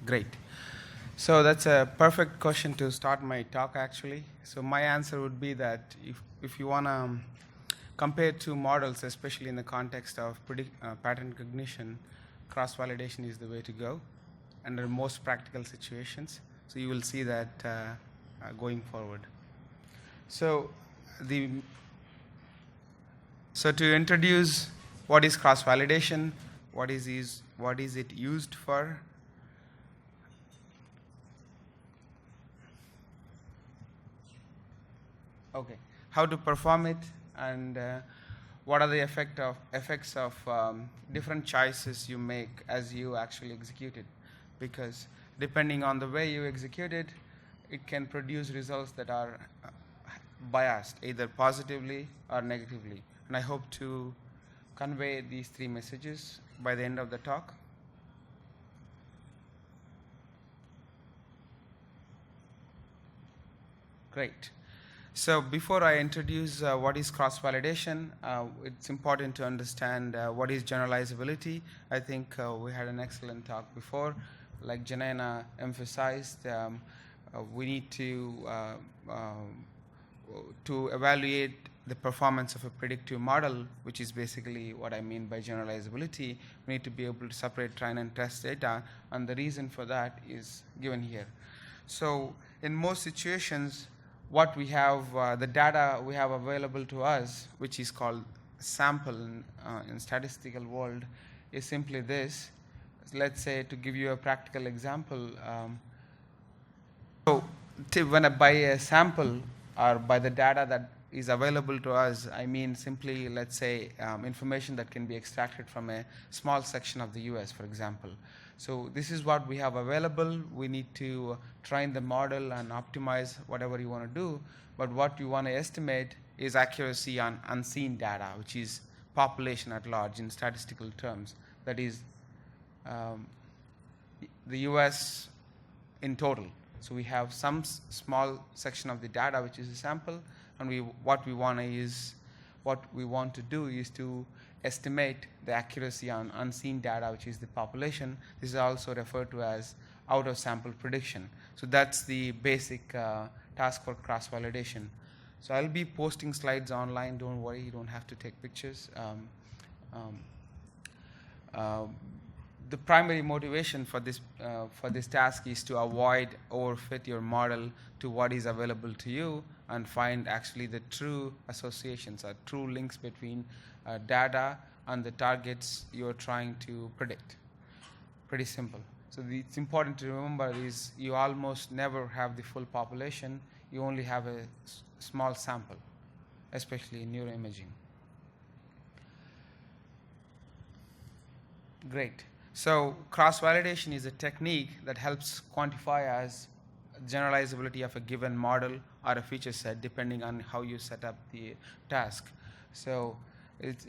Great. So that's a perfect question to start my talk, actually. So my answer would be that if you want to compare two models, especially in the context of pattern recognition, cross-validation is the way to go under most practical situations. So you will see that going forward. So the so to introduce what is cross-validation, what is it used for? Okay, how to perform it, and what are the effects of different choices you make as you actually execute it? Because depending on the way you execute it, it can produce results that are biased, either positively or negatively. And I hope to convey these three messages by the end of the talk. Great. So before I introduce what is cross-validation, it's important to understand what is generalizability. I think we had an excellent talk before. Like Janina emphasized, we need to evaluate the performance of a predictive model, which is basically what I mean by generalizability. We need to be able to separate train and test data, and the reason for that is given here. So in most situations, what we have, the data we have available to us, which is called sample in statistical world, is simply this. Let's say, to give you a practical example, when I buy a sample or by the data that is available to us, I mean simply, let's say, information that can be extracted from a small section of the US, for example. So this is what we have available. We need to train the model and optimize whatever you want to do. But what you want to estimate is accuracy on unseen data, which is population at large in statistical terms. That is the US in total. So we have some small section of the data, which is a sample, and what we want to do is to estimate the accuracy on unseen data, which is the population. This is also referred to as out of sample prediction. So that's the basic task for cross-validation. So I'll be posting slides online. Don't worry, you don't have to take pictures. The primary motivation for this task is to avoid overfit your model to what is available to you and find actually the true associations or true links between data and the targets you're trying to predict. Pretty simple. So it's important to remember is you almost never have the full population. You only have a small sample, especially in neuroimaging. Great. So cross-validation is a technique that helps quantify as generalizability of a given model or a feature set depending on how you set up the task. So it's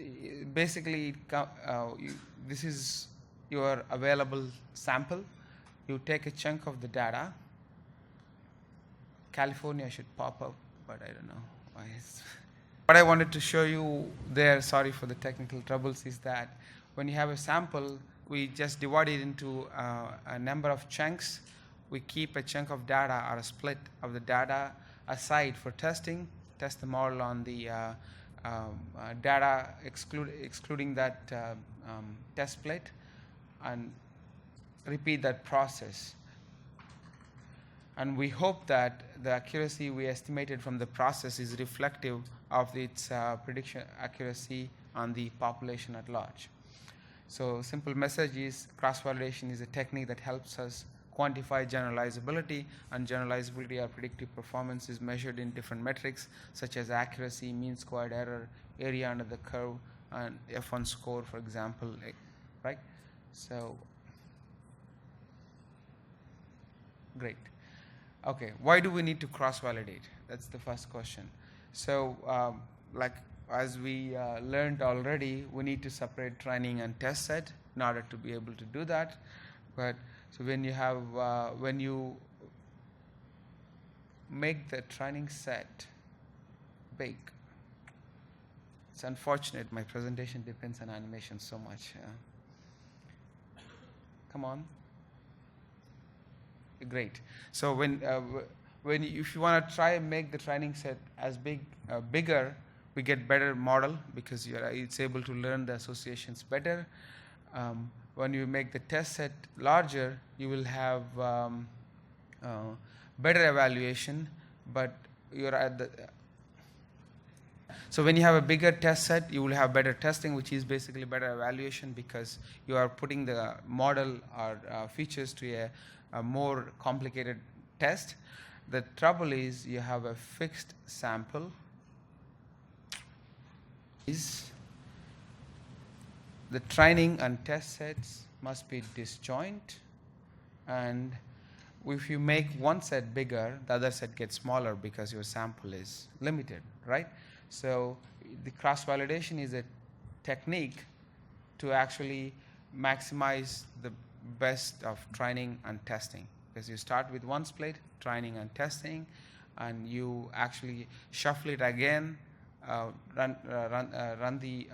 basically this is your available sample. You take a chunk of the data. California should pop up, but I don't know why. What I wanted to show you there, sorry for the technical troubles, is that when you have a sample, we just divide it into a number of chunks. We keep a chunk of data or a split of the data aside for testing, test the model on the data excluding that test split, and repeat that process. And we hope that the accuracy we estimated from the process is reflective of its prediction accuracy on the population at large. So simple message is cross-validation is a technique that helps us quantify generalizability, and generalizability or predictive performance is measured in different metrics such as accuracy, mean squared error, area under the curve, and F1 score, for example, right? So great. Okay, why do we need to cross-validate? That's the first question. So like as we learned already, we need to separate training and test set in order to be able to do that. But so when you make the training set big, it's unfortunate my presentation depends on animation so much. Come on. Great. So if you want to try and make the training set as bigger, we get better model because it's able to learn the associations better. When you make the test set larger, you will have better evaluation, but you're at the so when you have a bigger test set, you will have better testing, which is basically better evaluation because you are putting the model or features to a more complicated test. The trouble is you have a fixed sample. The training and test sets must be disjoint, and if you make one set bigger, the other set gets smaller because your sample is limited, right? So the cross-validation is a technique to actually maximize the best of training and testing, because you start with one split, training and testing, and you actually shuffle it again, run the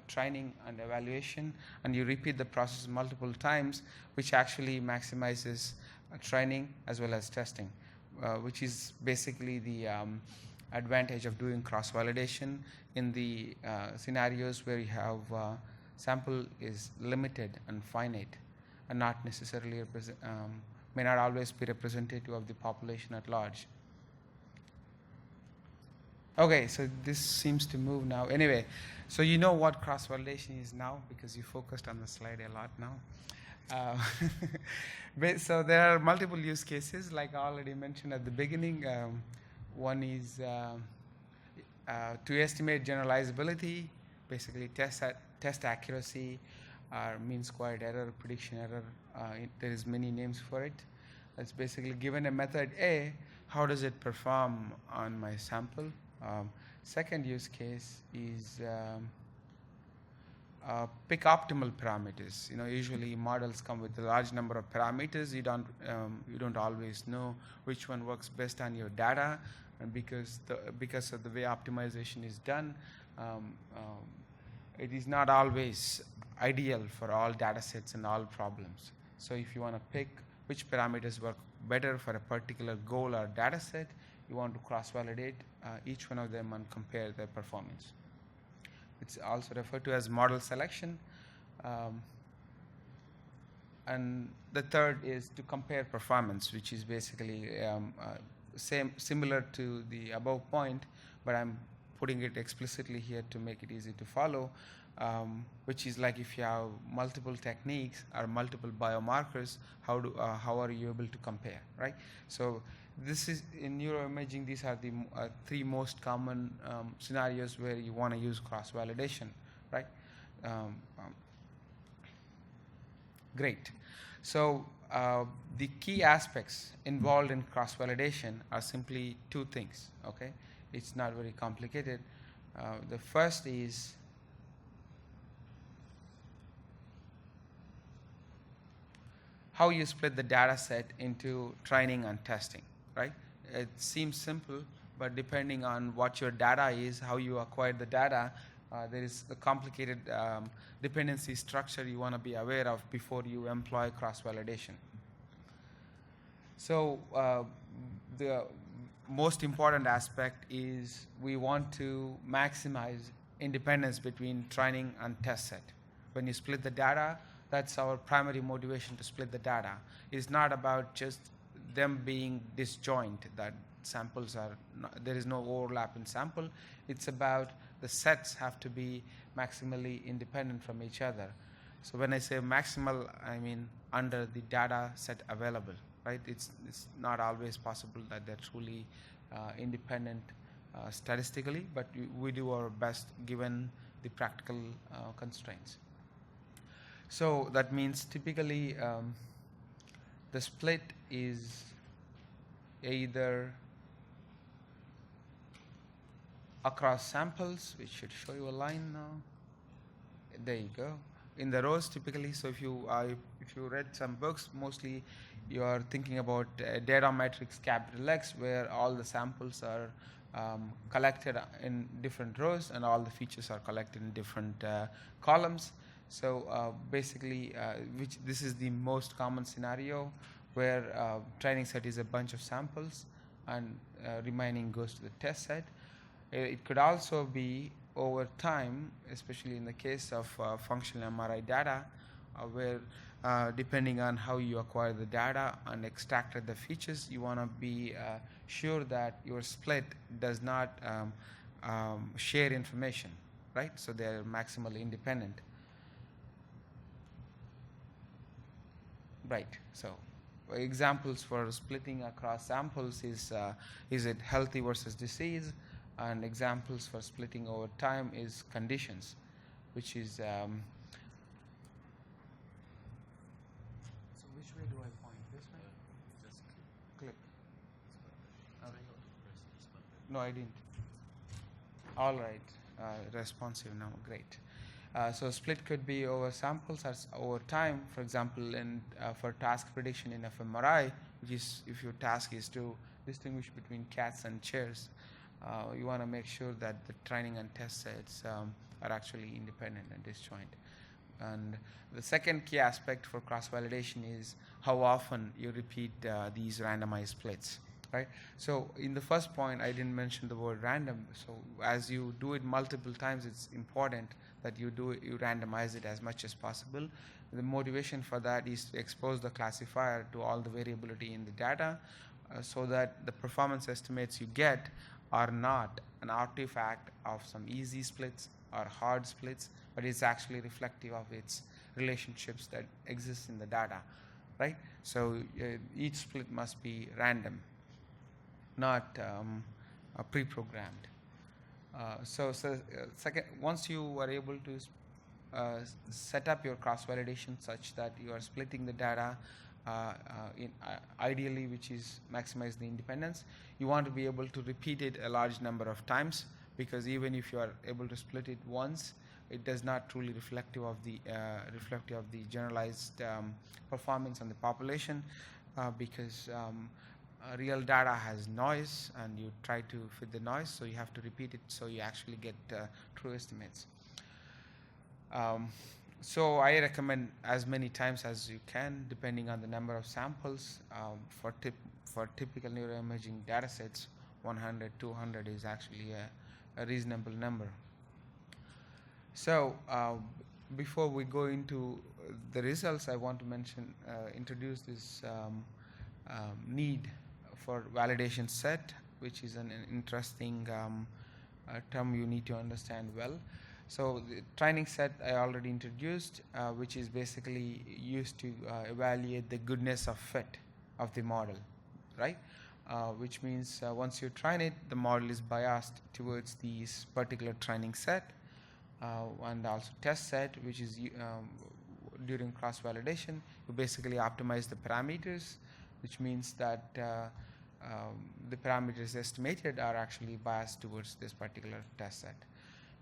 training and evaluation, and you repeat the process multiple times, which actually maximizes training as well as testing, which is basically the advantage of doing cross-validation in the scenarios where you have sample is limited and finite and not necessarily may not always be representative of the population at large. Okay, so this seems to move now. Anyway, so you know what cross-validation is now because you focused on the slide a lot now. So there are multiple use cases, like I already mentioned at the beginning. One is to estimate generalizability, basically test accuracy, or mean squared error, prediction error. There is many names for it. It's basically given a method A, how does it perform on my sample? Second use case is pick optimal parameters. Usually models come with a large number of parameters. You don't always know which one works best on your data, and because of the way optimization is done, it is not always ideal for all data sets and all problems. So if you want to pick which parameters work better for a particular goal or data set, you want to cross-validate each one of them and compare their performance. It's also referred to as model selection. And the third is to compare performance, which is basically similar to the above point, but I'm putting it explicitly here to make it easy to follow, which is like if you have multiple techniques or multiple biomarkers, how are you able to compare, right? So this is in neuroimaging. These are the three most common scenarios where you want to use cross-validation, right? Great. So the key aspects involved in cross-validation are simply two things. Okay, it's not very complicated. The first is how you split the data set into training and testing. Right? It seems simple, but depending on what your data is, how you acquire the data, there is a complicated dependency structure you want to be aware of before you employ cross-validation. So the most important aspect is we want to maximize independence between training and test set. When you split the data, that's our primary motivation to split the data. It's not about just them being disjoint, that samples are there is no overlap in sample. It's about the sets have to be maximally independent from each other. So when I say maximal, I mean under the data set available, right? It's not always possible that they're truly independent statistically, but we do our best given the practical constraints. So that means typically the split is either across samples, which should show you a line now. There you go. In the rows typically, so if you read some books, mostly you are thinking about data matrix capital X, where all the samples are collected in different rows and all the features are collected in different columns. So basically, this is the most common scenario where training set is a bunch of samples and remaining goes to the test set. It could also be over time, especially in the case of functional MRI data, where depending on how you acquire the data and extracted the features, you want to be sure that your split does not share information, right? So they are maximally independent. Right. So examples for splitting across samples is it healthy versus disease, and examples for splitting over time is conditions, which is so which way do I point? This way? Just click. No, I didn't. All right. Responsive now. Great. So split could be over samples or over time. For example, for task prediction in fMRI, which is if your task is to distinguish between cats and chairs, you want to make sure that the training and test sets are actually independent and disjoint. And the second key aspect for cross-validation is how often you repeat these randomized splits. Right. So in the first point, I didn't mention the word random. So as you do it multiple times, it's important that you randomize it as much as possible. The motivation for that is to expose the classifier to all the variability in the data, so that the performance estimates you get are not an artifact of some easy splits or hard splits, but it's actually reflective of its relationships that exist in the data. Right. So each split must be random, not pre-programmed. Second, once you are able to set up your cross-validation such that you are splitting the data ideally, which is maximize the independence, you want to be able to repeat it a large number of times, because even if you are able to split it once, it does not truly reflective of the generalized performance on the population, because real data has noise and you try to fit the noise, so you have to repeat it so you actually get true estimates. So I recommend as many times as you can, depending on the number of samples. For typical neuroimaging data sets, 100, 200 is actually a reasonable number. So before we go into the results, I want to introduce this need for validation set, which is an interesting term you need to understand well. So the training set I already introduced, which is basically used to evaluate the goodness of fit of the model, right? Which means once you train it, the model is biased towards this particular training set, and also test set, which is during cross-validation, you basically optimize the parameters, which means that the parameters estimated are actually biased towards this particular test set.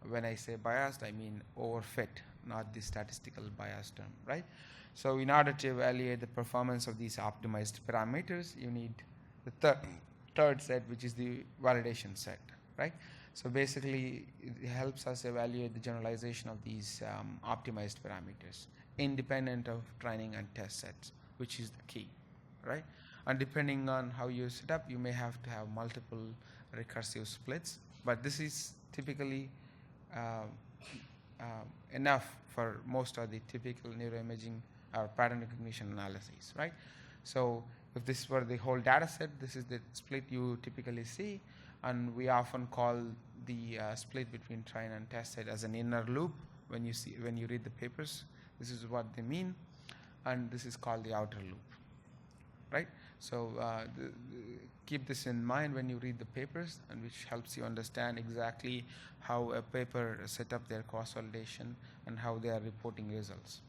When I say biased, I mean overfit, not the statistical bias term, right? So in order to evaluate the performance of these optimized parameters, you need the third set, which is the validation set, right? So basically, it helps us evaluate the generalization of these optimized parameters, independent of training and test sets, which is the key, right? And depending on how you set up, you may have to have multiple recursive splits, but this is typically enough for most of the typical neuroimaging or pattern recognition analyses, right? So if this were the whole data set, this is the split you typically see, and we often call the split between train and test set as an inner loop. When you read the papers, this is what they mean, and this is called the outer loop, right? So keep this in mind when you read the papers, and which helps you understand exactly how a paper set up their cross-validation and how they are reporting results.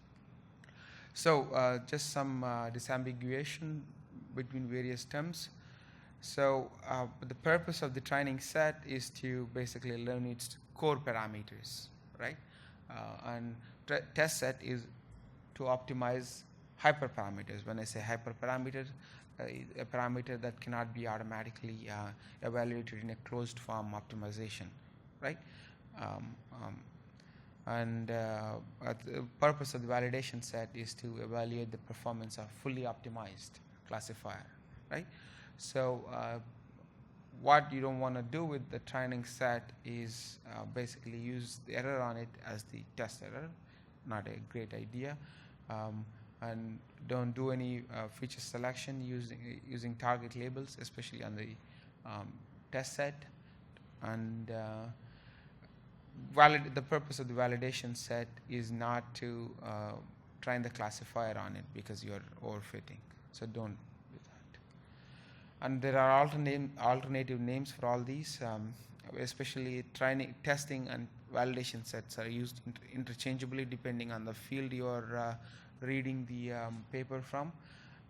So just some disambiguation between various terms. So the purpose of the training set is to basically learn its core parameters, right? And test set is to optimize hyperparameters. When I say hyperparameter, a parameter that cannot be automatically evaluated in a closed form optimization, right? The purpose of the validation set is to evaluate the performance of fully optimized classifier, right? So what you don't want to do with the training set is basically use the error on it as the test error. Not a great idea. And don't do any feature selection using target labels, especially on the test set. And the purpose of the validation set is not to train the classifier on it because you're overfitting. So don't do that. And there are alternative names for all these, especially testing and validation sets are used interchangeably depending on the field you're reading the paper from.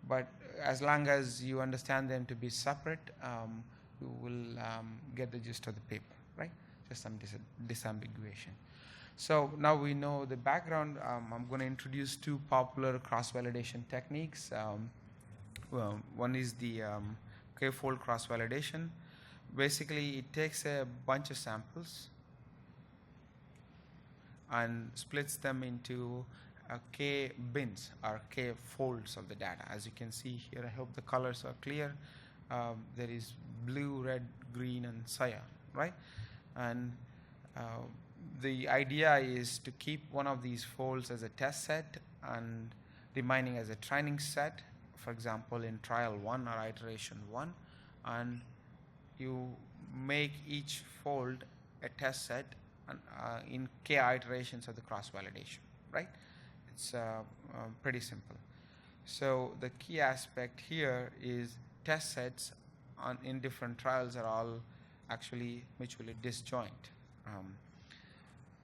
But as long as you understand them to be separate, you will get the gist of the paper, right? Just some disambiguation. So now we know the background. I'm going to introduce two popular cross-validation techniques. One is the k-fold cross-validation. Basically, it takes a bunch of samples and splits them into k bins or k folds of the data. As you can see here, I hope the colors are clear. There is blue, red, green, and cyan, right? And the idea is to keep one of these folds as a test set and remaining as a training set, for example, in trial 1 or iteration 1, and you make each fold a test set in k iterations of the cross-validation, right? It's pretty simple. So the key aspect here is test sets in different trials are all actually mutually disjoint.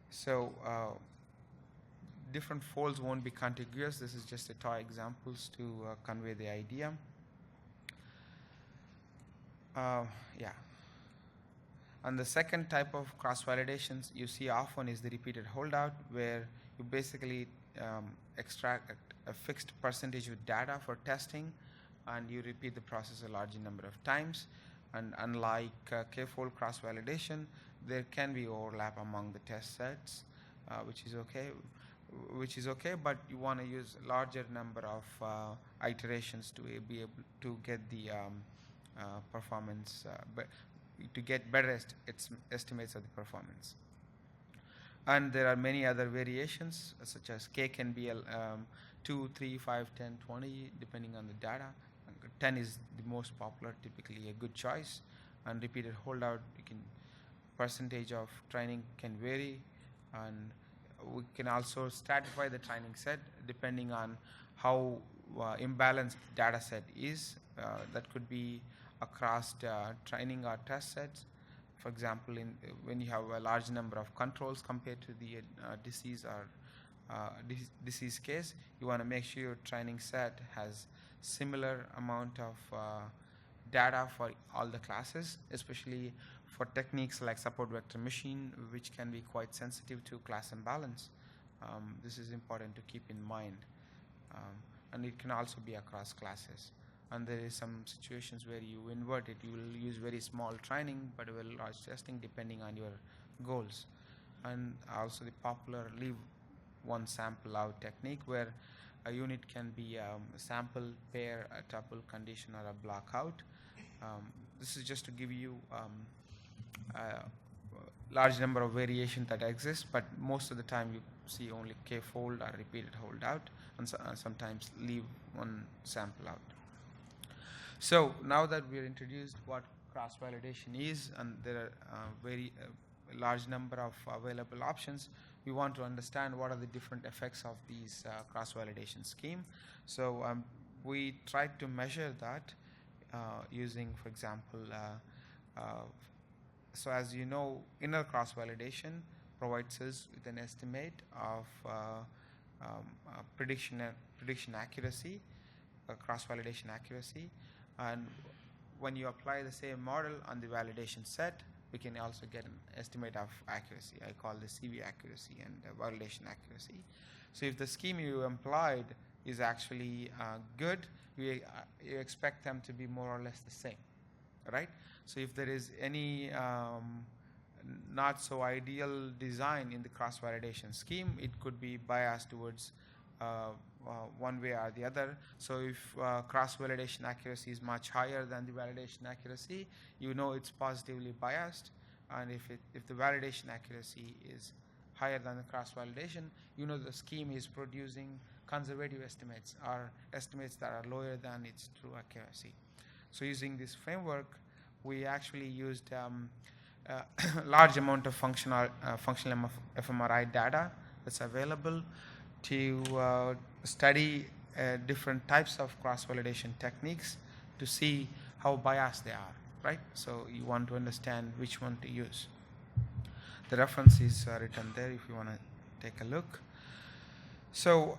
So different folds won't be contiguous. This is just a toy examples to convey the idea. Yeah. And the second type of cross-validations you see often is the repeated holdout, where you basically extract a fixed percentage of data for testing, and you repeat the process a large number of times. And unlike k-fold cross-validation, there can be overlap among the test sets, which is okay. But you want to use a larger number of iterations to be able to get the performance, to get better estimates of the performance. And there are many other variations, such as k can be 2, 3, 5, 10, 20, depending on the data. 10 is the most popular, typically a good choice. And repeated holdout, percentage of training can vary, and we can also stratify the training set depending on how imbalanced data set is. That could be across training or test sets. For example, when you have a large number of controls compared to the disease or disease case, you want to make sure your training set has similar amount of data for all the classes, especially for techniques like support vector machine, which can be quite sensitive to class imbalance. This is important to keep in mind. And it can also be across classes. And there is some situations where you invert it. You will use very small training but very large testing depending on your goals. And also the popular leave one sample out technique, where a unit can be a sample, pair, a tuple, condition, or a block out. This is just to give you a large number of variations that exist, but most of the time you see only k-fold or repeated holdout, and sometimes leave one sample out. So now that we're introduced what cross-validation is, and there are very large number of available options, we want to understand what are the different effects of these cross-validation scheme. So we tried to measure that using, for example, so as you know, inner cross-validation provides us with an estimate of prediction accuracy, cross-validation accuracy, and when you apply the same model on the validation set, we can also get an estimate of accuracy. I call this CV accuracy and validation accuracy. So if the scheme you employed is actually good, you expect them to be more or less the same, right? So if there is any not so ideal design in the cross-validation scheme, it could be biased towards one way or the other. So if cross-validation accuracy is much higher than the validation accuracy, you know it's positively biased. And if the validation accuracy is higher than the cross-validation, you know the scheme is producing conservative estimates, or estimates that are lower than its true accuracy. So using this framework, we actually used large amount of functional fMRI data that's available to study different types of cross-validation techniques to see how biased they are, right? So you want to understand which one to use. The reference is written there if you want to take a look. So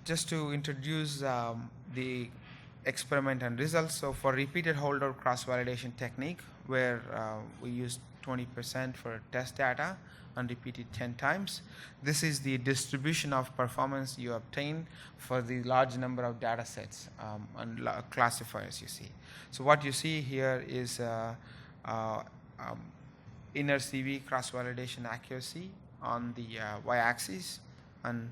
just to introduce the experiment and results. So for repeated holdout cross-validation technique, where we use 20% for test data and repeat it 10 times, this is the distribution of performance you obtain for the large number of data sets and classifiers you see. So what you see here is inner CV cross-validation accuracy on the y-axis and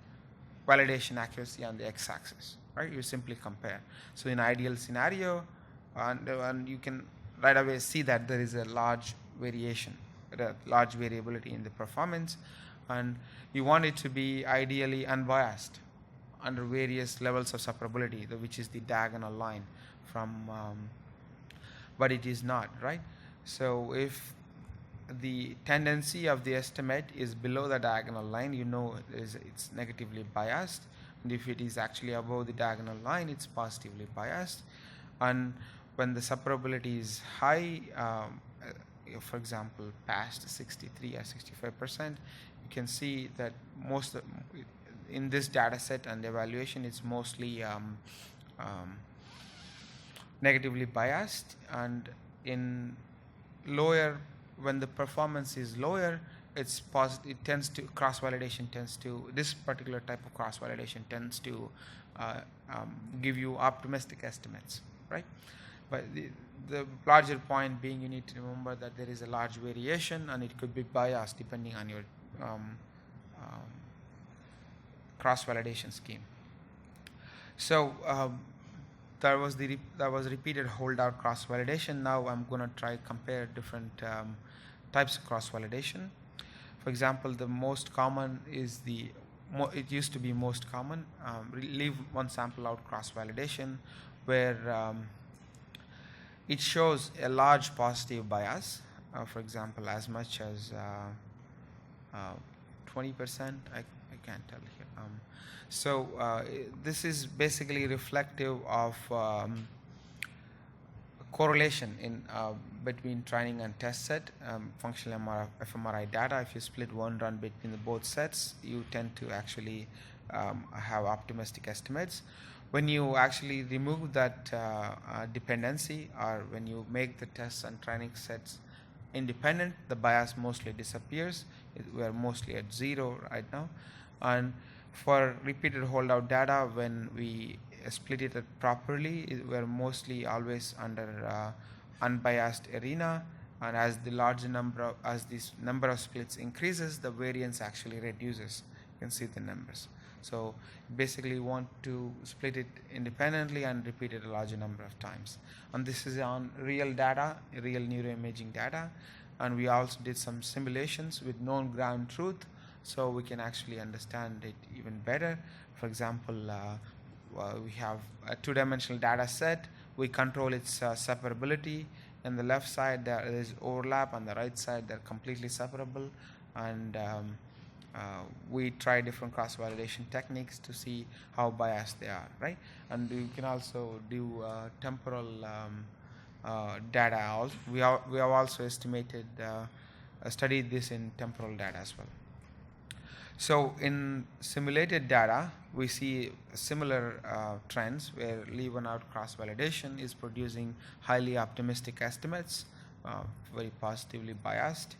validation accuracy on the x-axis, right? You simply compare. So in ideal scenario, and you can right away see that there is a large variation, a large variability in the performance, and you want it to be ideally unbiased under various levels of separability, which is the diagonal line from, but it is not, right? So if the tendency of the estimate is below the diagonal line, you know it's negatively biased, and if it is actually above the diagonal line, it's positively biased. And when the separability is high, for example past 63 or 65%, you can see that most in this data set and evaluation it's mostly negatively biased, and in lower, when the performance is lower, it's positive. It tends to cross-validation tends to, this particular type of cross-validation tends to give you optimistic estimates, right? But the larger point being, you need to remember that there is a large variation and it could be biased depending on your cross-validation scheme. So that was repeated holdout cross-validation. Now I'm going to try compare different types of cross-validation. For example, the most common is it used to be most common, leave one sample out cross-validation, where it shows a large positive bias, for example as much as 20%, I can't tell here. So this is basically reflective of correlation in between training and test set, functional fMRI data. If you split one run between the both sets, you tend to actually have optimistic estimates. When you actually remove that dependency, or when you make the tests and training sets independent, the bias mostly disappears. We are mostly at 0 right now. And for repeated holdout data, when we split it properly, we are mostly always under unbiased arena, and as the larger number as this number of splits increases, the variance actually reduces. You can see the numbers. So basically you want to split it independently and repeat it a larger number of times. And this is on real data, real neuroimaging data, and we also did some simulations with known ground truth, so we can actually understand it even better. For example, we have a two-dimensional data set. We control its separability. On the left side there is overlap, on the right side they're completely separable, and we try different cross-validation techniques to see how biased they are, right? And we can also do temporal data also. We have also estimated studied this in temporal data as well. So in simulated data, we see similar trends where leave one out cross-validation is producing highly optimistic estimates, very positively biased,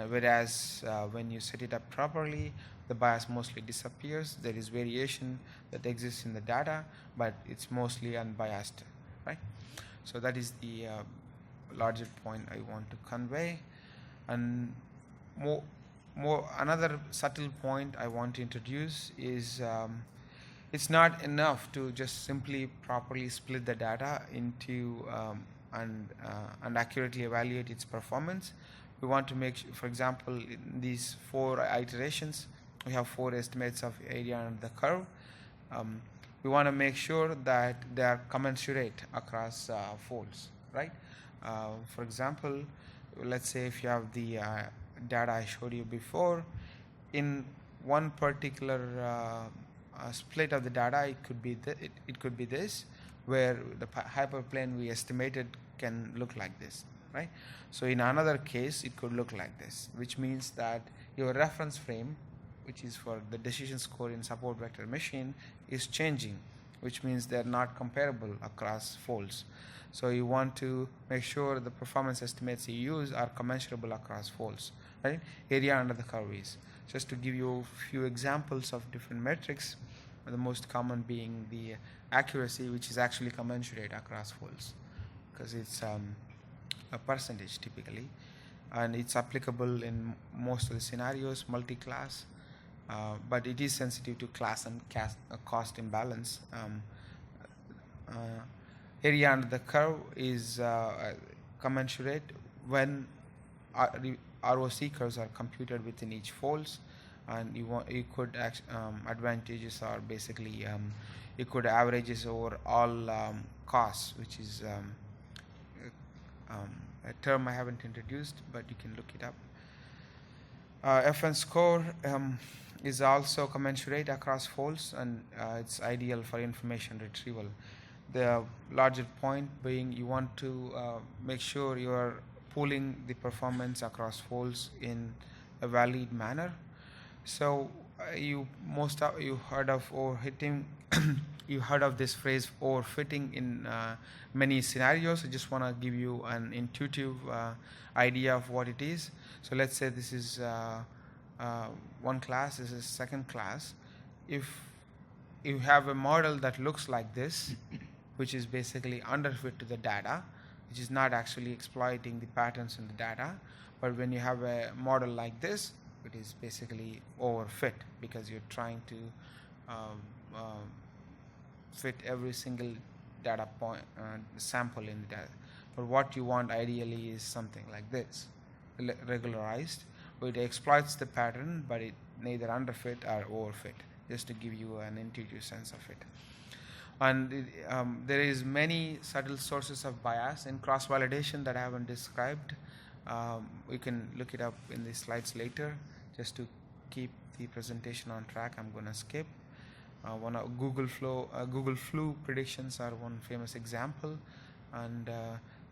whereas when you set it up properly, the bias mostly disappears. There is variation that exists in the data, but it's mostly unbiased, right? So that is the larger point I want to convey. And another subtle point I want to introduce is it's not enough to just simply properly split the data into and accurately evaluate its performance. We want to make, for example, in these 4 iterations, we have 4 estimates of area under the curve. We want to make sure that they are commensurate across folds, right? For example, let's say if you have the data I showed you before, in one particular split of the data, it could be it could be this, where the hyperplane we estimated can look like this, right? So in another case, it could look like this, which means that your reference frame, which is for the decision score in support vector machine, is changing, which means they're not comparable across folds. So you want to make sure the performance estimates you use are commensurable across folds, right? Area under the curve is. Just to give you a few examples of different metrics, the most common being the accuracy, which is actually commensurate across folds, because it's a percentage typically, and it's applicable in most of the scenarios, multi-class, but it is sensitive to class and cost imbalance. Area under the curve is commensurate when ROC curves are computed within each folds, and you could advantages are basically you could averages over all costs, which is a term I haven't introduced, but you can look it up. FN score is also commensurate across folds, and it's ideal for information retrieval. The larger point being you want to make sure you are pooling the performance across folds in a valid manner. So you heard of overfitting. You heard of this phrase overfitting in many scenarios. I just want to give you an intuitive idea of what it is. So let's say this is one class, this is second class. If you have a model that looks like this, which is basically underfit to the data, which is not actually exploiting the patterns in the data, but when you have a model like this, it is basically overfit, because you're trying to fit every single data point sample in the data. But what you want ideally is something like this, regularized, where it exploits the pattern, but it neither underfit or overfit, just to give you an intuitive sense of it. And there is many subtle sources of bias in cross-validation that I haven't described. We can look it up in the slides later. Just to keep the presentation on track, I'm going to skip. One of Google flu predictions are one famous example, and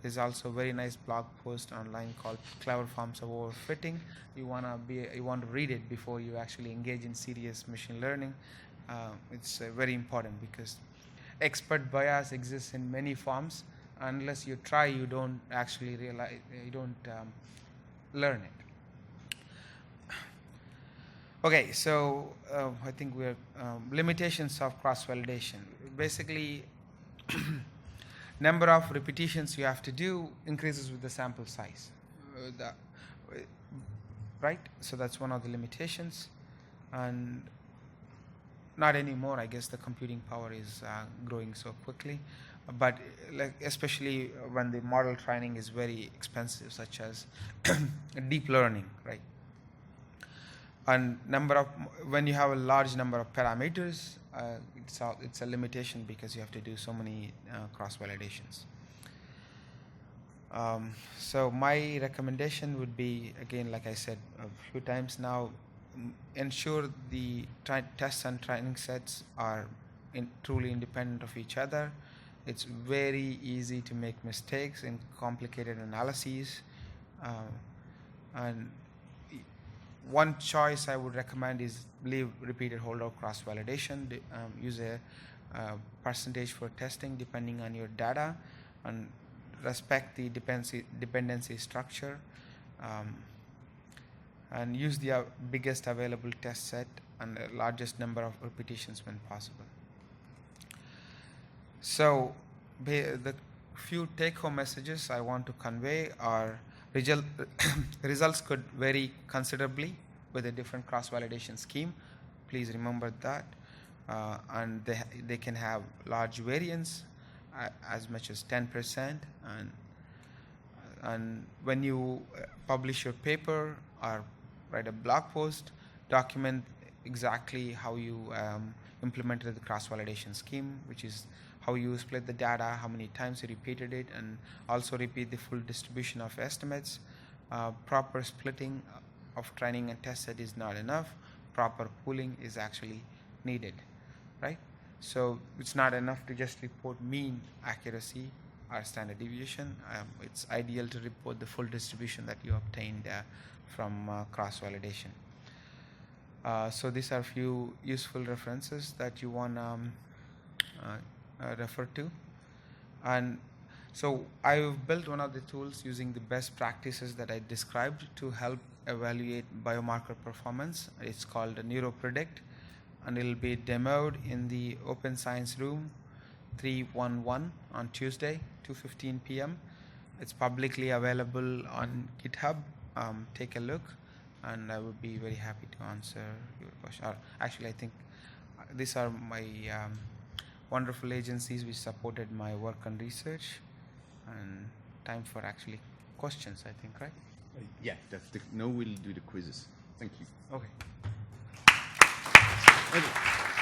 there's also a very nice blog post online called "Clever Forms of Overfitting." You want to read it before you actually engage in serious machine learning. It's very important, because expert bias exists in many forms. Unless you try, you don't actually realize, you don't learn it. Okay, so I think we're limitations of cross-validation. Basically, number of repetitions you have to do increases with the sample size, right? So that's one of the limitations, and not anymore. I guess the computing power is growing so quickly, but especially when the model training is very expensive, such as deep learning, right? And when you have a large number of parameters, it's a limitation, because you have to do so many cross validations. So my recommendation would be, again, like I said a few times now, ensure the tests and training sets are truly independent of each other. It's very easy to make mistakes in complicated analyses, and one choice I would recommend is leave repeated holdout cross validation. Use a percentage for testing depending on your data, and respect the dependency structure, and use the biggest available test set and the largest number of repetitions when possible. So the few take-home messages I want to convey are: results could vary considerably with a different cross-validation scheme. Please remember that. and they can have large variance, as much as 10%, and when you publish your paper or write a blog post, document exactly how you implemented the cross-validation scheme, which is how you split the data, how many times you repeated it, and also repeat the full distribution of estimates. Proper splitting of training and test set is not enough. Proper pooling is actually needed, right? So it's not enough to just report mean accuracy or standard deviation. It's ideal to report the full distribution that you obtained from cross-validation. So these are a few useful references that you want to refer to. And so I've built one of the tools using the best practices that I described to help evaluate biomarker performance. It's called NeuroPredict, and it'll be demoed in the Open Science Room 311 on Tuesday, 2:15 p.m. It's publicly available on GitHub. Take a look, and I would be very happy to answer your question. Or actually, I think these are my wonderful agencies which supported my work and research. And time for actually questions, I think, right? Yeah, now we'll do the quizzes. Thank you. Okay. Okay.